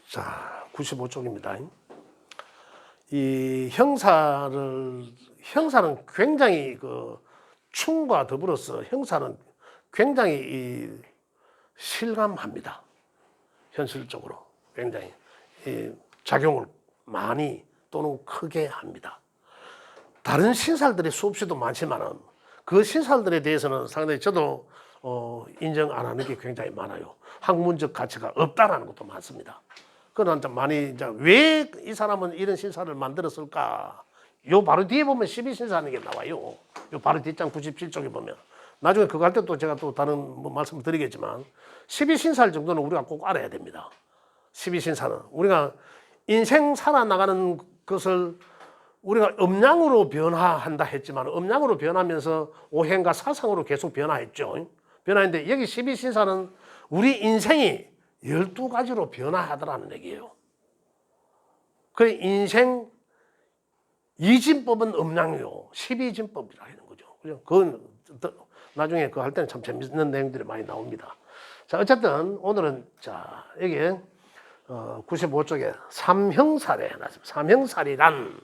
자, 95쪽입니다. 이 형사는 굉장히 춤과 더불어서 형사는 굉장히 실감합니다. 현실적으로 굉장히 작용을 많이 또는 크게 합니다. 다른 신살들이 수없이도 많지만은 그 신살들에 대해서는 상당히 저도 인정 안 하는 게 굉장히 많아요. 학문적 가치가 없다라는 것도 많습니다. 그러나 많이 왜 이 사람은 이런 신사를 만들었을까? 요 바로 뒤에 보면 12신사라는 게 나와요. 요 바로 뒷장 97쪽에 보면 나중에 그거 할 때 또 제가 또 다른 말씀을 드리겠지만 12신사 정도는 우리가 꼭 알아야 됩니다. 12신사는 우리가 인생 살아나가는 것을 우리가 음양으로 변화한다 했지만 음양으로 변하면서 오행과 사상으로 계속 변화했죠. 변화했는데 여기 12신사는 우리 인생이 12가지로 변화하더라는 얘기예요. 그 인생 이진법은 음양이요. 12진법이라 하는 거죠. 그죠? 그건 나중에 그거 할 때는 참 재밌는 내용들이 많이 나옵니다. 자, 어쨌든 오늘은 자, 여기 95쪽에 삼형살에 나왔습니다. 삼형살이란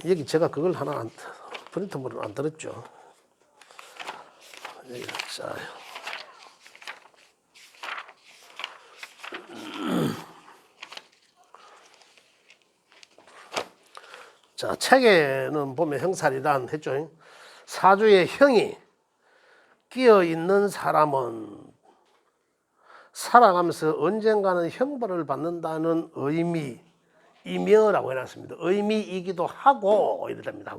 여기 제가 그걸 하나 프린트물을 안 들었죠. 여기 자. 자, 책에는 보면 형살이란 했죠. 사주에 형이 끼어 있는 사람은 살아가면서 언젠가는 형벌을 받는다는 의미이며라고 해놨습니다. 의미이기도 하고 이렇답니다.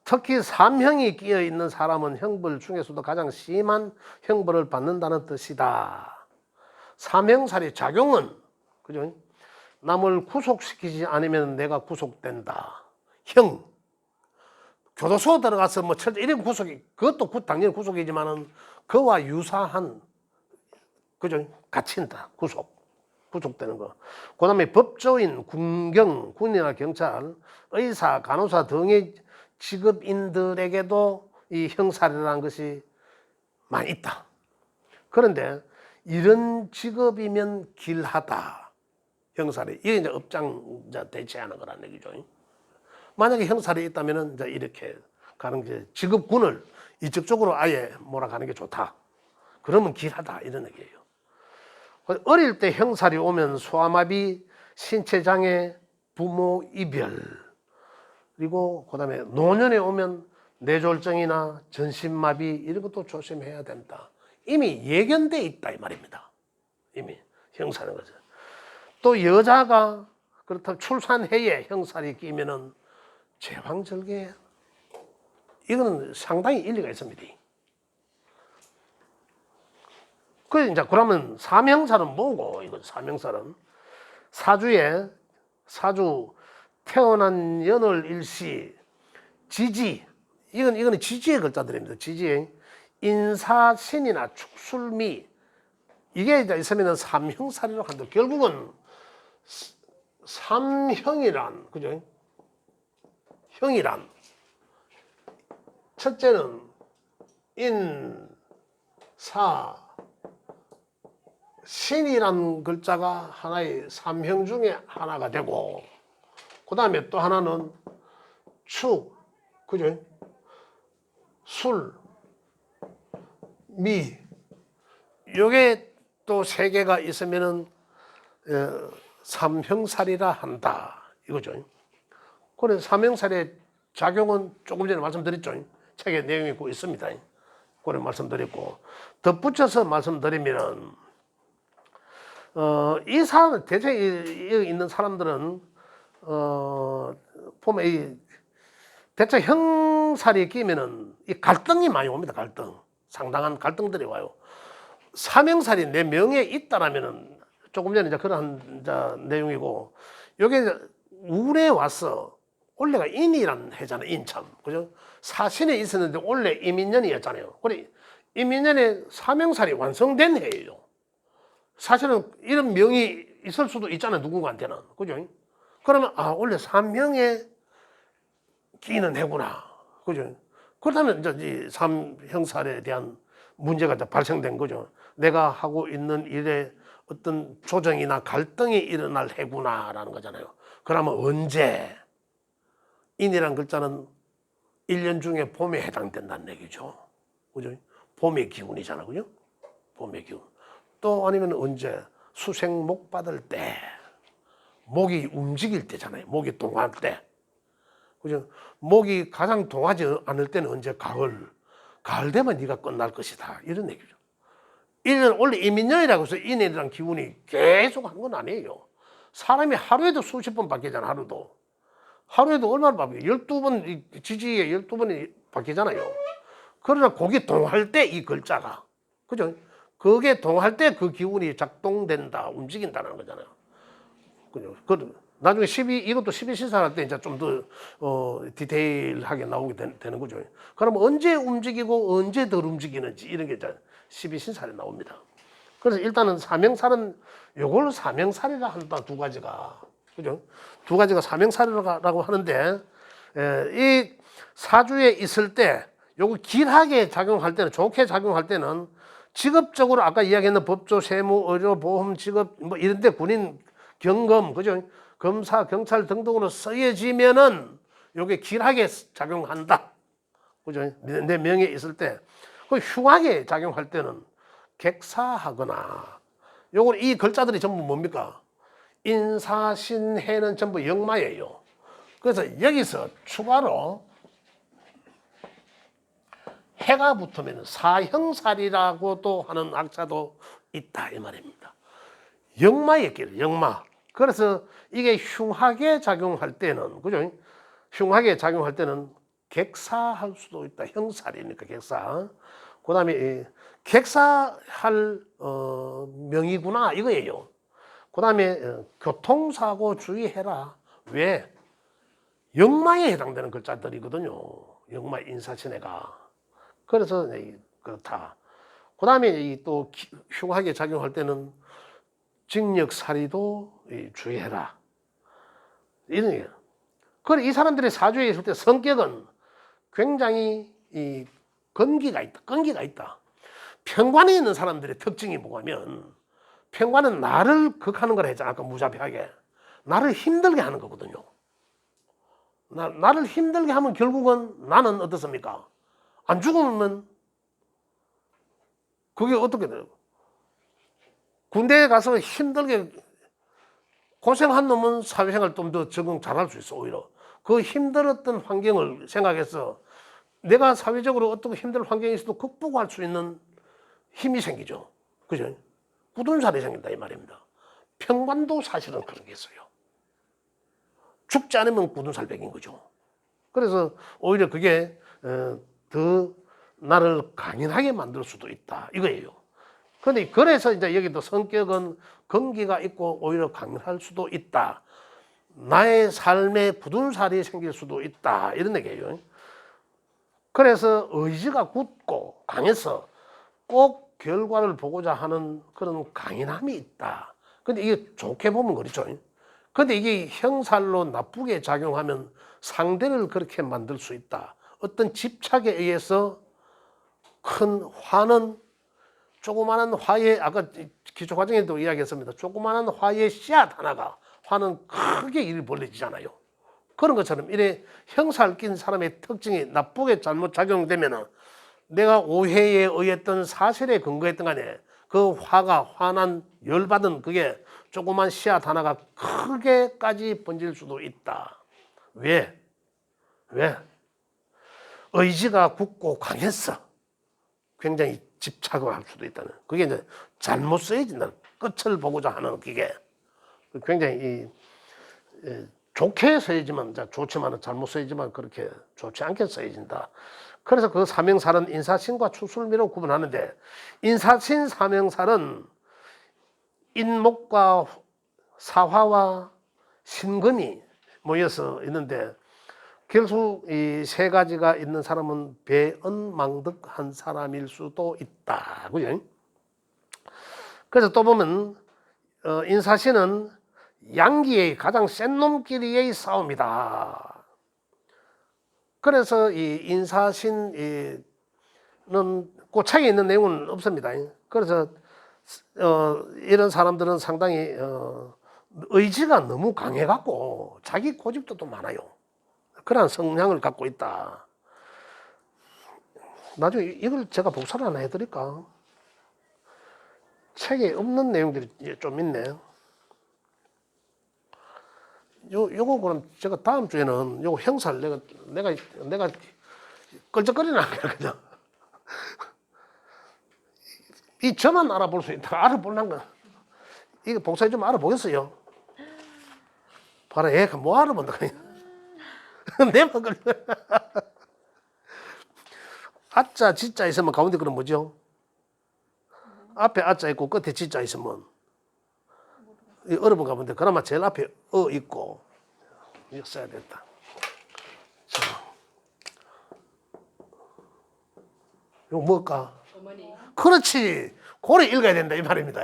특히 삼형이 끼어 있는 사람은 형벌 중에서도 가장 심한 형벌을 받는다는 뜻이다. 삼형살이 작용은 그죠? 남을 구속시키지 않으면 내가 구속된다. 형. 교도소 들어가서 이런 구속이, 그것도 당연히 구속이지만은 그와 유사한, 그죠? 갇힌다. 구속되는 거. 그 다음에 법조인, 군이나 경찰, 의사, 간호사 등의 직업인들에게도 이 형살이라는 것이 많이 있다. 그런데 이런 직업이면 길하다. 형살이. 이게 이제 업장 대체하는 거라는 얘기죠. 만약에 형살이 있다면은 이제 이렇게 가는 게 직업군을 이쪽 쪽으로 아예 몰아가는 게 좋다. 그러면 길하다. 이런 얘기예요. 어릴 때 형살이 오면 소아마비, 신체장애, 부모 이별, 그리고 그 다음에 노년에 오면 뇌졸중이나 전신마비 이런 것도 조심해야 된다. 이미 예견돼 있다 이 말입니다. 이미 형사는 거죠. 또 여자가 그렇다면 출산해에 형살이 끼면은 제왕절개, 이거는 상당히 일리가 있습니다. 그러면 삼형살은 뭐고? 이거 삼형살은 사주 태어난 연월 일시 지지, 이거는 지지의 글자들입니다. 지지의 인사신이나 축술미, 이게 이제 있으면 삼형살이라고 한다. 결국은 삼형이란, 그죠? 형이란, 첫째는 인, 사, 신이란 글자가 하나의 삼형 중에 하나가 되고, 그 다음에 또 하나는 축, 그죠? 술, 미, 요게 또 세 개가 있으면은 삼형살이라 한다. 이거죠. 그래서 삼형살의 작용은 조금 전에 말씀드렸죠. 책에 내용이 있습니다. 그래 말씀드렸고, 덧붙여서 말씀드리면은, 이 사람, 대체 있는 사람들은, 보면 대체 형살이 끼면은 이 갈등이 많이 옵니다. 갈등. 상당한 갈등들이 와요. 삼형살이 내 명예에 있다라면은 조금 전에 이제 그런 내용이고, 여기 운에 와서 원래가 인이란 해잖아요. 인참. 그죠? 사신에 있었는데 원래 임인년이었잖아요. 그래, 임인년에 삼형살이 완성된 해예요. 사실은 이런 명이 있을 수도 있잖아요. 누군가한테는. 그죠? 그러면, 원래 삼형에 끼는 해구나. 그죠? 그렇다면 이제 이 삼형살에 대한 문제가 발생된 거죠. 내가 하고 있는 일에 어떤 조정이나 갈등이 일어날 해구나라는 거잖아요. 그러면 언제? 인이란 글자는 1년 중에 봄에 해당된다는 얘기죠. 그죠? 봄의 기운이잖아. 그죠? 봄의 기운. 또 아니면 언제? 수생목 받을 때. 목이 움직일 때잖아요. 목이 동할 때. 그죠? 목이 가장 동하지 않을 때는 언제? 가을. 가을 되면 네가 끝날 것이다. 이런 얘기죠. 1년, 원래 이민년이라고 해서 인이라는 기운이 계속 하는 건 아니에요. 사람이 하루에도 수십 번 바뀌잖아, 하루도. 하루에도 얼마나 바뀌어요? 12번, 지지에 12번이 바뀌잖아요. 그러나 거기 동할 때 이 글자가. 그죠? 그게 동할 때 그 기운이 작동된다, 움직인다는 거잖아요. 그죠? 나중에 이것도 12신사할 때 이제 좀 더, 디테일하게 나오게 되는 거죠. 그럼 언제 움직이고 언제 덜 움직이는지 이런 게 이제 12신사에 나옵니다. 그래서 일단은 사명살은 요걸 사명살이라 한다, 두 가지가. 그죠? 두 가지가 사명살이라고 하는데, 이 사주에 있을 때, 요거 길하게 작용할 때는, 좋게 작용할 때는 직업적으로 아까 이야기했던 법조, 세무, 의료, 보험, 직업, 뭐 이런데 군인, 경검, 그죠? 검사, 경찰 등등으로 쓰여지면은 요게 길하게 작용한다. 그죠? 내 명예에 있을 때. 그 흉하게 작용할 때는 객사하거나, 요걸 이 글자들이 전부 뭡니까? 인사신해는 전부 역마예요. 그래서 여기서 추가로 해가 붙으면 사형살이라고도 하는 학자도 있다 이 말입니다. 역마의 길, 역마. 그래서 이게 흉하게 작용할 때는, 그죠? 흉하게 작용할 때는 객사할 수도 있다. 형살이니까 객사. 그 다음에 객사할 명이구나 이거예요. 그 다음에 교통사고 주의해라. 왜? 역마에 해당되는 글자들이거든요. 역마 인사신해가. 그래서 그렇다. 그 다음에 또 흉하게 작용할 때는 징역살이도 주의해라. 이런 얘기예요. 그래, 이 사람들의 사주에 있을 때 성격은 굉장히 건기가 있다. 끈기가 있다. 편관에 있는 사람들의 특징이 뭐냐면, 편관은 나를 극하는 걸 했잖아. 아까 무자비하게. 나를 힘들게 하는 거거든요. 나를 힘들게 하면 결국은 나는 어떻습니까? 안 죽으면 그게 어떻게 돼요? 군대에 가서 힘들게 고생한 놈은 사회생활 좀 더 적응 잘할 수 있어. 오히려 그 힘들었던 환경을 생각해서 내가 사회적으로 어떤 힘든 환경에 있어도 극복할 수 있는 힘이 생기죠. 그죠? 굳은 살이 생긴다 이 말입니다. 평관도 사실은 그런 게 있어요. 죽지 않으면 굳은 살백인 거죠. 그래서 오히려 그게 더 나를 강인하게 만들 수도 있다 이거예요. 그런데 그래서 이제 여기도 성격은 건기가 있고 오히려 강할 수도 있다. 나의 삶에 굳은 살이 생길 수도 있다 이런 얘기예요. 그래서 의지가 굳고 강해서 꼭 결과를 보고자 하는 그런 강인함이 있다. 근데 이게 좋게 보면 그렇죠. 근데 이게 형살로 나쁘게 작용하면 상대를 그렇게 만들 수 있다. 어떤 집착에 의해서 큰 화는, 조그마한 화의, 아까 기초과정에도 이야기했습니다. 조그마한 화의 씨앗 하나가 화는 크게 일이 벌어지잖아요. 그런 것처럼 이래 형살 낀 사람의 특징이 나쁘게 잘못 작용되면 내가 오해에 의했던 사실에 근거했던 간에 그 화가 화난 열받은 그게 조그만 씨앗 하나가 크게까지 번질 수도 있다. 왜? 의지가 굳고 강했어. 굉장히 집착을 할 수도 있다는. 그게 이제 잘못 쓰여진다는. 끝을 보고자 하는 그게 굉장히 좋게 쓰여지면 좋지만 잘못 쓰여지면 그렇게 좋지 않게 쓰여진다. 그래서 그 사명살은 인사신과 추술미로 구분하는데, 인사신 사명살은 인목과 사화와 신금이 모여서 있는데, 결국 이 세 가지가 있는 사람은 배은망덕한 사람일 수도 있다. 그죠? 그래서 또 보면 인사신은 양기의 가장 센 놈끼리의 싸움이다. 그래서 이 인사신은 고착에 있는 내용은 없습니다. 그래서 이런 사람들은 상당히 의지가 너무 강해갖고 자기 고집도 또 많아요. 그러한 성향을 갖고 있다. 나중에 이걸 제가 복사를 하나 해드릴까? 책에 없는 내용들이 좀 있네. 요거 그럼 제가 다음 주에는 요거 형사를 내가 끌적거리는 거야 그냥. 이 저만 알아볼 수 있다. 알아볼란 거. 이거 복사해 좀 알아보겠어요. 봐라, 얘가 뭐 알아본다. 내만 걸려. 아자, 지자 있으면 가운데 그럼 뭐죠? 앞에 아자 있고 끝에 지자 있으면 어려운 가본데 그나마 제일 앞에 있고 이거 써야 됐다. 자, 이거 뭘까? 어머니. 그렇지. 고래 읽어야 된다 이 말입니다.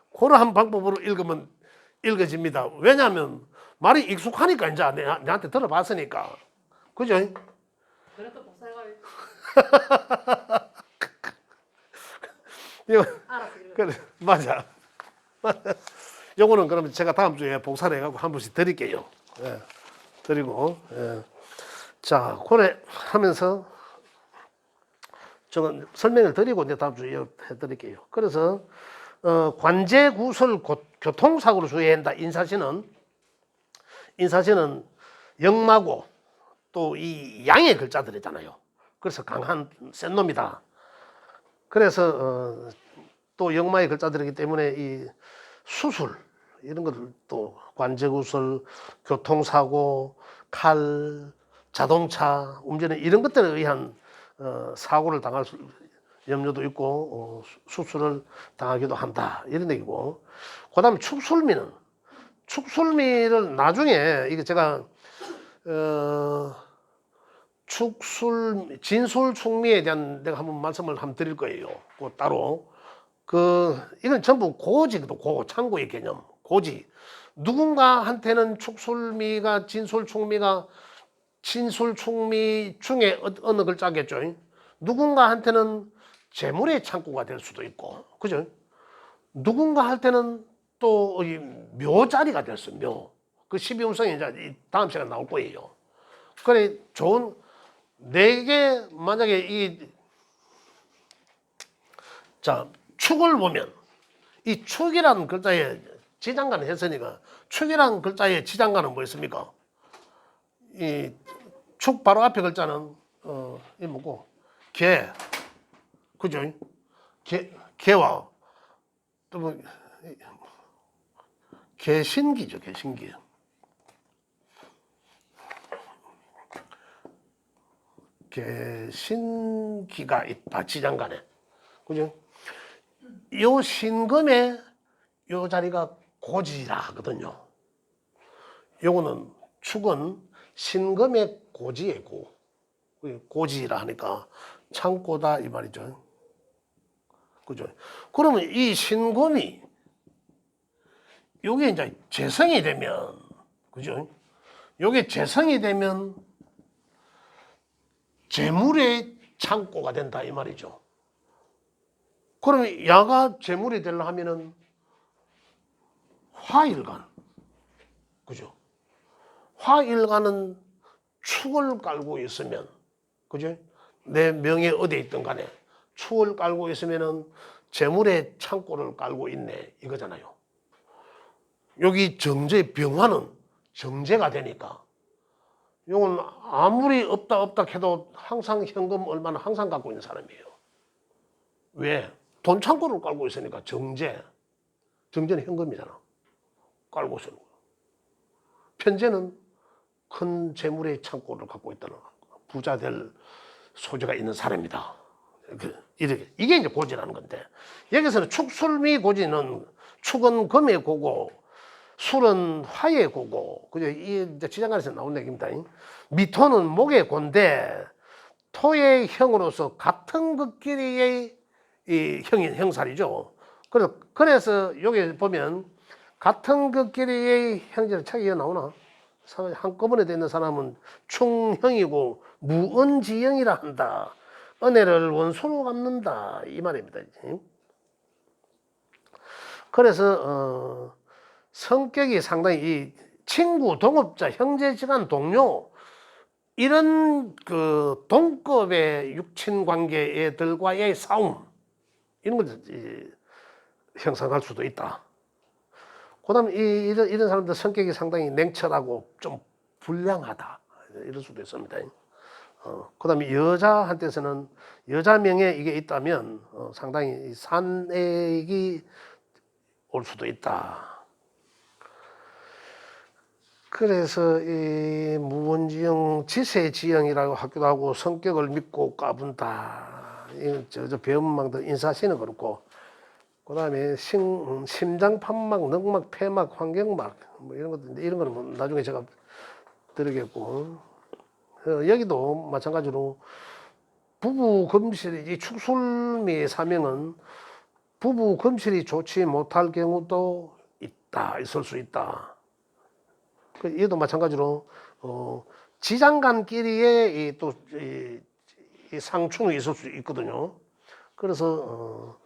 고래 한 방법으로 읽으면 읽어집니다. 왜냐하면 말이 익숙하니까 이제 내한테 들어봤으니까. 그죠? 그래도 복사가 이거 알았어. 그래 맞아. 요거는 그러면 제가 다음 주에 복사를 해가지고 한 번씩 드릴게요. 예, 드리고 예. 자 고래 하면서 저는 설명을 드리고 이제 다음 주에 해드릴게요. 그래서 관제구설 교통사고로 주의한다. 인사시는 영마고 또 이 양의 글자들이잖아요. 그래서 강한 센 놈이다. 그래서 또 영마의 글자들이기 때문에 이 수술 이런 것들 또 관제구설, 교통사고, 칼, 자동차 운전에 이런 것들에 의한 사고를 당할 염려도 있고 수술을 당하기도 한다 이런 얘기고. 그다음에 축술미를 나중에 이게 제가 진술축미에 대한 내가 한번 말씀을 한번 드릴 거예요. 그 따로 이건 전부 고지거든. 창고의 개념 고지. 누군가한테는 축술미가 진술축미 중에 어느 글자겠죠. 누군가한테는 재물의 창고가 될 수도 있고, 그죠? 누군가한테는 또 묘자리가 될 수, 묘. 그 12운성이 이제 다음 시간에 나올 거예요. 그래, 내게 만약에 축을 보면, 이 축이라는 글자에 지장간을 했으니까, 축이라는 글자에 지장간은 뭐 있습니까? 이 축 바로 앞에 글자는, 이 뭐고, 개. 그죠? 개와, 또 뭐, 개신기죠, 개신기. 개신기가 있다, 지장간에. 그죠? 요 신금의 요 자리가 고지라 하거든요. 요거는 축은 신금의 고지의 고지라 하니까 창고다 이 말이죠. 그죠? 그러면 이 신금이 요게 이제 재성이 되면, 그죠? 요게 재성이 되면 재물의 창고가 된다 이 말이죠. 그러면 야가 재물이 되려 하면은 화일간, 그죠? 화일간은 축을 깔고 있으면, 그죠? 내 명예 어디에 있든 간에 축을 깔고 있으면은 재물의 창고를 깔고 있네 이거잖아요. 여기 병화는 정제가 되니까 이건 아무리 없다 해도 항상 현금 얼마나 항상 갖고 있는 사람이에요. 왜? 돈 창고를 깔고 있으니까 정제는 현금이잖아. 깔고 있는 거야. 편제는 큰 재물의 창고를 갖고 있다는 부자 될 소재가 있는 사람이다. 이게 이제 고지라는 건데, 여기서는 축술미 고지는 축은 금의 고고 술은 화의 고고, 그죠? 이 지장간에서 나온 얘기입니다. 미토는 목의 고인데 토의 형으로서 같은 극끼리의 이 형살이죠. 그래서 여기 보면 같은 극끼리의 형제를 책이 나오나? 한꺼번에 되는 사람은 충형이고 무언지형이라 한다. 은혜를 원수로 갚는다 이 말입니다. 그래서 성격이 상당히 이 친구, 동업자, 형제지간 동료 이런 그 동급의 육친 관계 애들과의 싸움 이런 것을 형성할 수도 있다. 그다음에 이런 사람들 성격이 상당히 냉철하고 좀 불량하다 이럴 수도 있습니다. 그다음에 여자한테서는 여자 명예 이게 있다면 상당히 산액이 올 수도 있다. 그래서 이 무원지형, 지세지형이라고 하기도 하고 성격을 믿고 까분다. 저 배은망들 인사신은 그렇고, 그다음에 심장 판막, 늑막, 폐막, 환경막 뭐 이런 것들 이런 거는 뭐 나중에 제가 드리겠고, 여기도 마찬가지로 부부 금실 이 축술미의 사명은 부부 금실이 좋지 못할 경우도 있을 수 있다. 얘도 마찬가지로 지장간끼리의 또 이 상충이 있을 수 있거든요. 그래서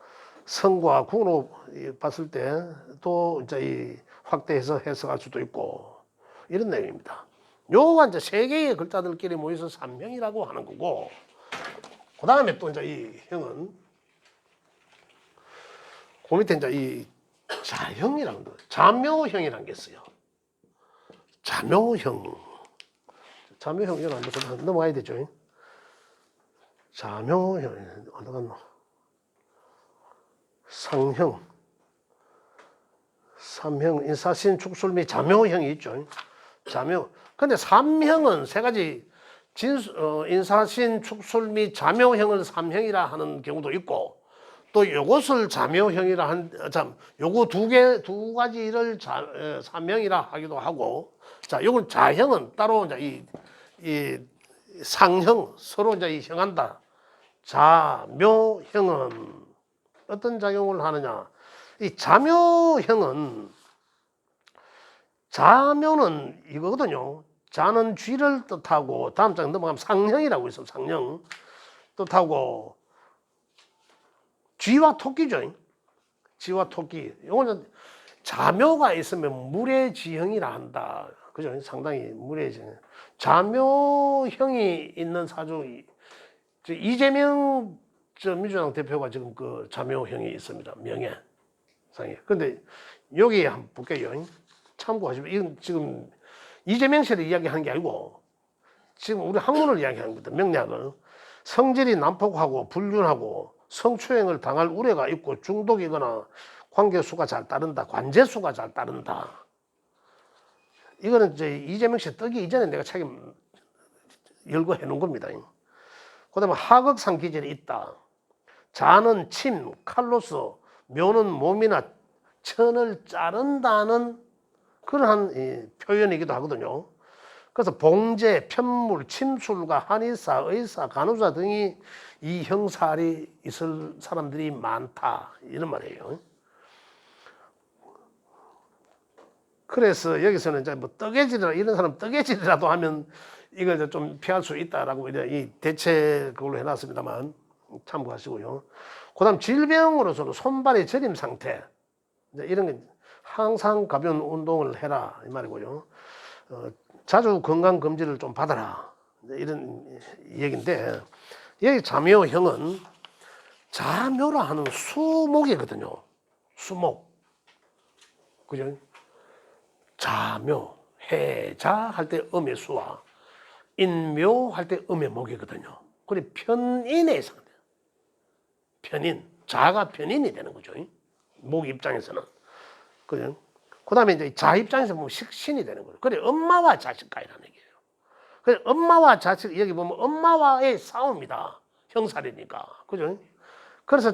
성과 궁으로 봤을 때 또 이제 이 확대해서 해석할 수도 있고 이런 내용입니다. 요가 이제 세 개의 글자들끼리 모여서 삼형이라고 하는 거고, 그 다음에 또 이제 이 형은 그 밑에 이제 이 자형이라는 거, 자묘형이라는 게 있어요. 자묘형 이건 한번 넘어가야 되죠. 자묘형 어디 갔노? 상형, 삼형, 인사신, 축술미, 자묘형이 있죠. 자묘. 근데 삼형은 세 가지 인사신, 축술미, 자묘형을 삼형이라 하는 경우도 있고, 또 요것을 자묘형이라 요거 두 가지를 삼형이라 하기도 하고, 자, 요건 자형은 따로 이제 이 상형 서로 이제 이 형한다. 자묘형은 어떤 작용을 하느냐? 이 자묘형은 자묘는 이거거든요. 자는 쥐를 뜻하고 다음 장에 넘어가면 상형이라고 있어요. 상형 뜻하고 쥐와 토끼죠. 쥐와 토끼. 이거는 자묘가 있으면 물의 지형이라 한다. 그죠? 상당히 물의 지형. 자묘형이 있는 사주 이재명 민주당 대표가 지금 그 자묘형이 있습니다. 명예상에. 근데 여기 한번 볼게요. 참고하시면 이건 지금 이재명 씨를 이야기하는 게 아니고 지금 우리 학문을 이야기하는 겁니다. 명략을. 성질이 난폭하고 불륜하고 성추행을 당할 우려가 있고 중독이거나 관계수가 잘 따른다. 관제수가 잘 따른다. 이거는 이제 이재명 씨 뜨기 이전에 내가 책임 열고 해놓은 겁니다. 그 다음에 하극상 기질이 있다. 자는 침, 칼로서, 묘는 몸이나 천을 자른다는 그러한 표현이기도 하거든요. 그래서 봉제, 편물, 침술가, 한의사, 의사, 간호사 등이 이 형살이 있을 사람들이 많다. 이런 말이에요. 그래서 여기서는 이제 뭐 뜨개질이라 이런 사람 뜨개질이라도 하면 이걸 좀 피할 수 있다라고 이 대체 그걸로 해놨습니다만 참고하시고요. 그다음 질병으로서는 손발의 저림 상태 이런 게 항상 가벼운 운동을 해라 이 말이고요. 자주 건강 검진을 좀 받아라 이런 얘기인데 여기 자묘형은 자묘라 하는 수목이거든요. 수목 그죠? 자묘 해자 할 때 음의 수와 인묘 할 때 음의 목이거든요. 그리고 편인의 상태. 편인. 자가 편인이 되는 거죠. 목 입장에서는. 그죠? 그 다음에 이제 자 입장에서 보면 식신이 되는 거예요. 그래, 엄마와 자식 간이라는 얘기예요. 그래, 엄마와 자식, 여기 보면 엄마와의 싸움이다. 형살이니까. 그죠? 그래서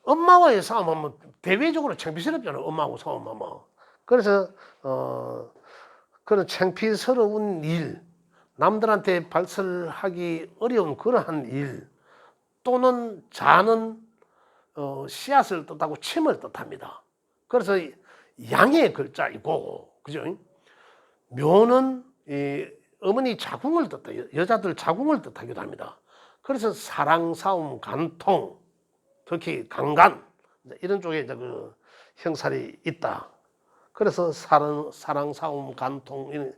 엄마와의 싸움하면 대외적으로 창피스럽잖아요. 엄마하고 싸움하면. 그래서, 그런 창피스러운 일, 남들한테 발설하기 어려운 그러한 일 또는 자는 씨앗을 뜻하고 침을 뜻합니다. 그래서 양의 글자이고, 그죠? 묘는 어머니 자궁을 뜻해요. 여자들 자궁을 뜻하기도 합니다. 그래서 사랑, 싸움, 간통, 특히 강간 이런 쪽에 이제 그 형살이 있다. 그래서 사랑, 싸움, 간통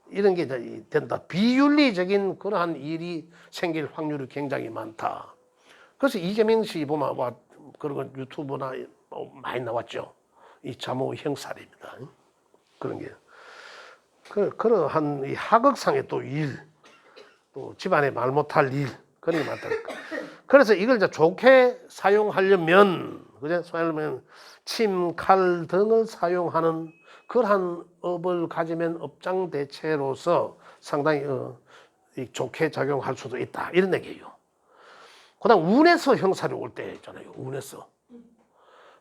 이런 게 이제 된다. 비윤리적인 그러한 일이 생길 확률이 굉장히 많다. 그래서 이재명 씨 보면 그런 건 유튜브나 많이 나왔죠. 이 자모 형살입니다. 그런 게. 그러한 이 하극상의 또 일, 또 집안에 말 못할 일, 그런 게 많다. 그래서 이걸 이제 좋게 사용하려면, 그죠? 사용하려면 침, 칼 등을 사용하는 그러한 업을 가지면 업장 대체로서 상당히 좋게 작용할 수도 있다. 이런 얘기예요. 그다음 운에서 형살이 올 때 있잖아요. 운에서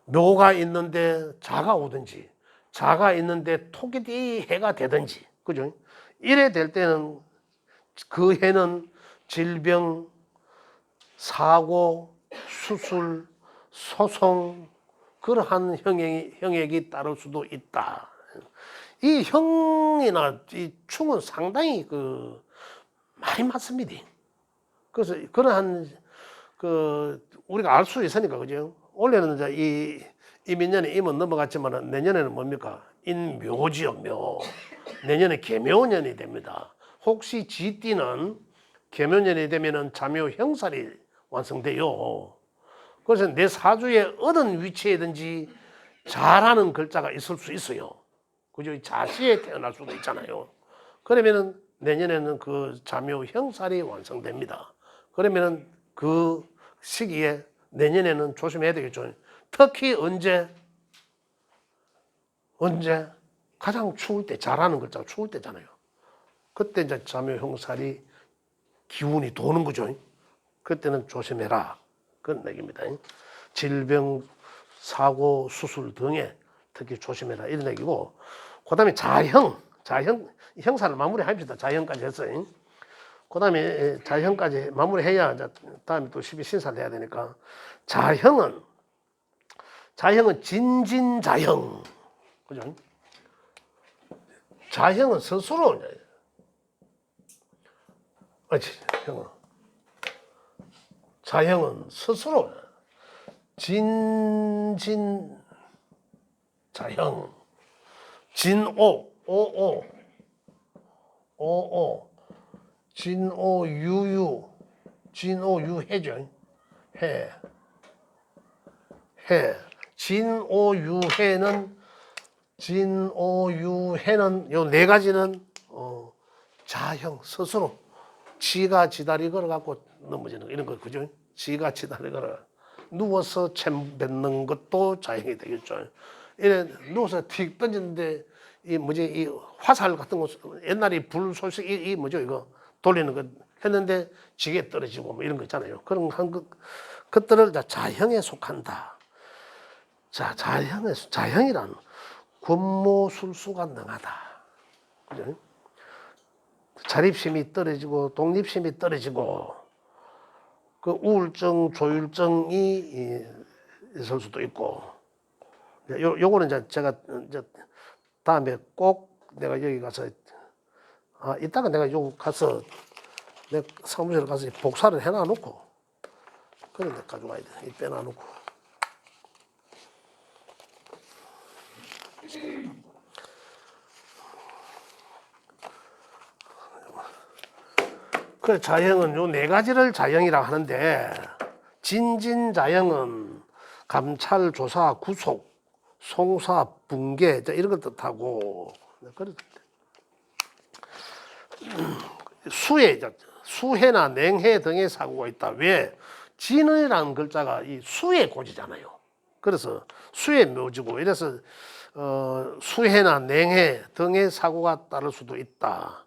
묘가 있는데 자가 오든지, 자가 있는데 토끼 해가 되든지, 그죠? 이래 될 때는 그 해는 질병, 사고, 수술, 소송 그러한 형액이 따를 수도 있다. 이 형이나 이 충은 상당히 많이 맞습니다. 그래서 그러한 우리가 알 수 있으니까 그죠? 올해는 이제 이 민년에 임은 넘어갔지만 내년에는 뭡니까? 인묘지요, 묘. 내년에 계묘년이 됩니다. 혹시 쥐띠는 계묘년이 되면은 자묘 형살이 완성돼요. 그래서 내 사주에 어떤 위치에든지 잘하는 글자가 있을 수 있어요. 그죠? 자시에 태어날 수도 있잖아요. 그러면은 내년에는 그 자묘 형살이 완성됩니다. 그러면은 그 시기에 내년에는 조심해야 되겠죠. 특히 언제 가장 추울 때, 잘하는 글자가 추울 때잖아요. 그때 이제 자묘 형살이 기운이 도는 거죠. 그때는 조심해라. 그런 얘기입니다. 질병, 사고, 수술 등에 특히 조심해라. 이런 얘기고. 그 다음에 형사를 마무리합시다. 자형까지 했어요. 그 다음에 자형까지 마무리해야 이제 다음에 또 12신사를 해야 되니까. 자형은 진진자형. 그죠? 자형은 스스로, 형은. 자형은 스스로 진진자형, 진오, 오오, 진오유해죠. 진오유해는 요 네 가지는 자형 스스로 지가 지다리 걸어갖고 넘어지는 거 이런 거 그죠? 지가 지다리 걸어 누워서 챔 뱉는 것도 자형이 되겠죠. 이래 누워서 틱 던졌는데 이 화살 같은 거 옛날에 불 소식 이 뭐죠 이거 돌리는 거 했는데 지게 떨어지고 뭐 이런 거 있잖아요. 그런 것들을 자형에 속한다. 자, 자형이란 군무술수가 능하다. 그죠? 자립심이 떨어지고 독립심이 떨어지고 그 우울증, 조울증이 있을 수도 있고 요거는 이제 제가 이제 다음에 꼭 내가 여기 가서 이따가 내가 여기 가서 내 사무실에 가서 복사를 해놔 놓고 그런 데 가져와야 돼. 빼놔 놓고. 그 자형은 요 네 가지를 자형이라고 하는데 진진자형은 감찰, 조사, 구속, 송사, 붕괴 이런 걸 뜻하고 수해나 냉해 등의 사고가 있다. 왜? 진이라는 글자가 이 수의 고지잖아요. 그래서 수의 묘지고 이래서 수해나 냉해 등의 사고가 따를 수도 있다.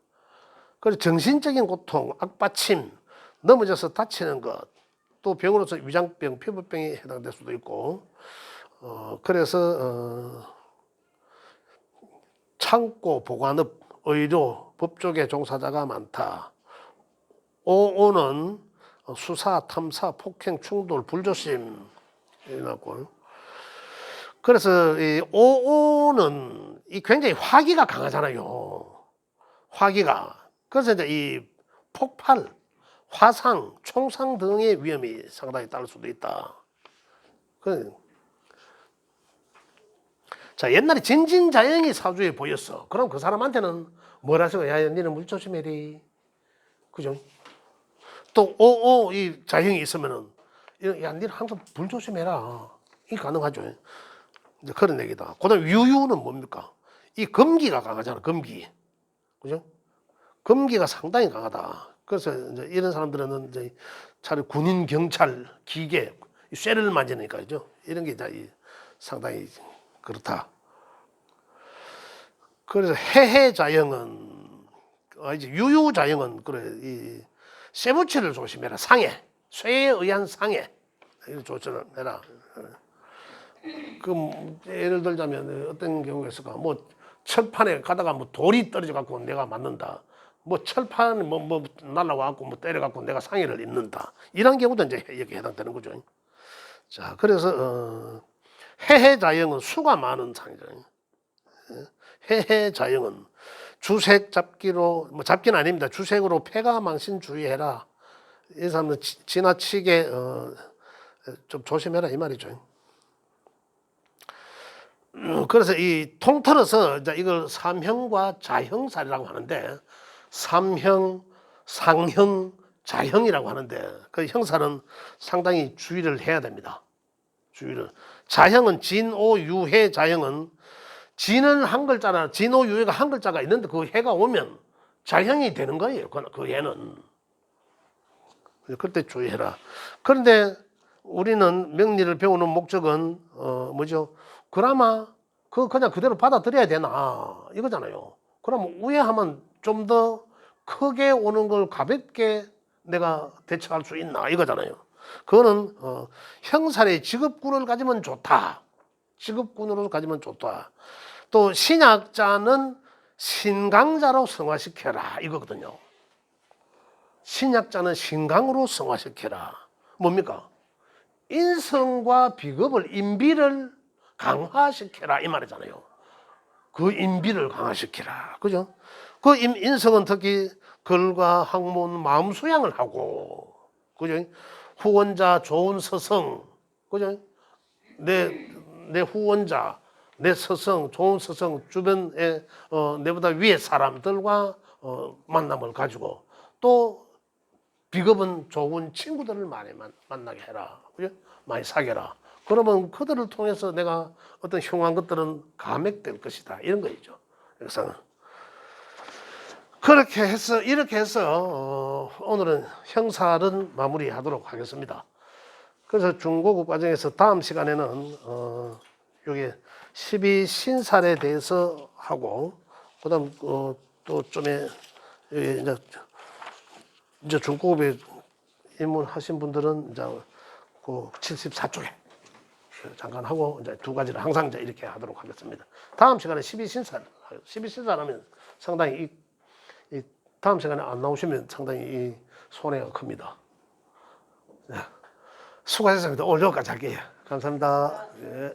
그리고 정신적인 고통, 악받침, 넘어져서 다치는 것, 또 병으로서 위장병, 피부병이 해당될 수도 있고, 그래서 창고, 보관업, 의료, 법조계 종사자가 많다. 오오는 수사, 탐사, 폭행, 충돌, 불조심 이라고. 그래서 이 오오는 굉장히 화기가 강하잖아요. 화기가. 그래서 이제 이 폭발, 화상, 총상 등의 위험이 상당히 따를 수도 있다. 자, 옛날에 진진자영이 사주에 보였어. 그럼 그 사람한테는 뭐라 하시고, 야, 니는 물 조심해리. 그죠? 또, 이 자형이 있으면은, 야, 니는 항상 물 조심해라. 이게 가능하죠. 이제 그런 얘기다. 그 다음 유유는 뭡니까? 이 금기가 강하잖아, 금기. 그죠? 금기가 상당히 강하다. 그래서 이제 이런 사람들은 이제 차라리 군인, 경찰, 기계, 쇠를 만지니까, 그죠? 이런 게 이제 상당히 그렇다. 그래서 해해자형은, 이제 유유자형은, 그래, 이 쇠붙이를 조심해라. 상해. 쇠에 의한 상해. 이거 조심해라. 예를 들자면 어떤 경우가 있을까? 뭐 철판에 가다가 뭐 돌이 떨어져 갖고 내가 맞는다. 뭐 철판 날라와 갖고 뭐 때려 갖고 내가 상해를 입는다. 이런 경우도 이제 여기 해당되는 거죠. 자, 그래서 해해자형은 수가 많은 상이죠. 해해자형은 주색 잡기로, 뭐 잡기는 아닙니다. 주색으로 패가 망신 주의해라. 이 사람은 지나치게 좀 조심해라 이 말이죠. 그래서 이 통틀어서 이제 이걸 삼형과 자형살이라고 하는데, 삼형, 상형, 자형이라고 하는데, 그 형살은 상당히 주의를 해야 됩니다. 주의를. 자형은 진오유해 자형은, 진은 한 글자나 진오유해가 한 글자가 있는데 그 해가 오면 자형이 되는 거예요. 그 해는. 그때 주의해라. 그런데 우리는 명리를 배우는 목적은 뭐죠? 그나마 그냥 그대로 받아들여야 되나 이거잖아요. 그럼 우회하면 좀 더 크게 오는 걸 가볍게 내가 대처할 수 있나 이거잖아요. 그거는 형살의 직업군을 가지면 좋다. 직업군으로 가지면 좋다. 또 신약자는 신강자로 성화시켜라 이거거든요. 신약자는 신강으로 성화시켜라. 뭡니까? 인성과 비겁을, 인비를 강화시켜라 이 말이잖아요. 그 인비를 강화시켜라. 그죠? 그 인성은 특히 글과 학문, 마음 수양을 하고, 그죠? 후원자, 좋은 서성, 그죠? 내 후원자, 내 서성, 좋은 서성, 주변에 내보다 위에 사람들과 만남을 가지고, 또 비겁은 좋은 친구들을 많이 만나게 해라. 그죠? 많이 사귀라. 그러면 그들을 통해서 내가 어떤 흉한 것들은 감액될 것이다. 이런 거죠. 그래서 이렇게 해서 오늘은 형살은 마무리하도록 하겠습니다. 그래서 중고급 과정에서 다음 시간에는 여기 12신살에 대해서 하고, 그다음 또 좀에 이제 중고급에 입문하신 분들은 이제 그 74쪽에 잠깐 하고 이제 두 가지를 항상 이제 이렇게 하도록 하겠습니다. 다음 시간에 12신살 하면 상당히 이 다음 시간에 안 나오시면 상당히 이 손해가 큽니다. 네. 수고하셨습니다. 오늘 여기까지 할게요. 감사합니다. 네.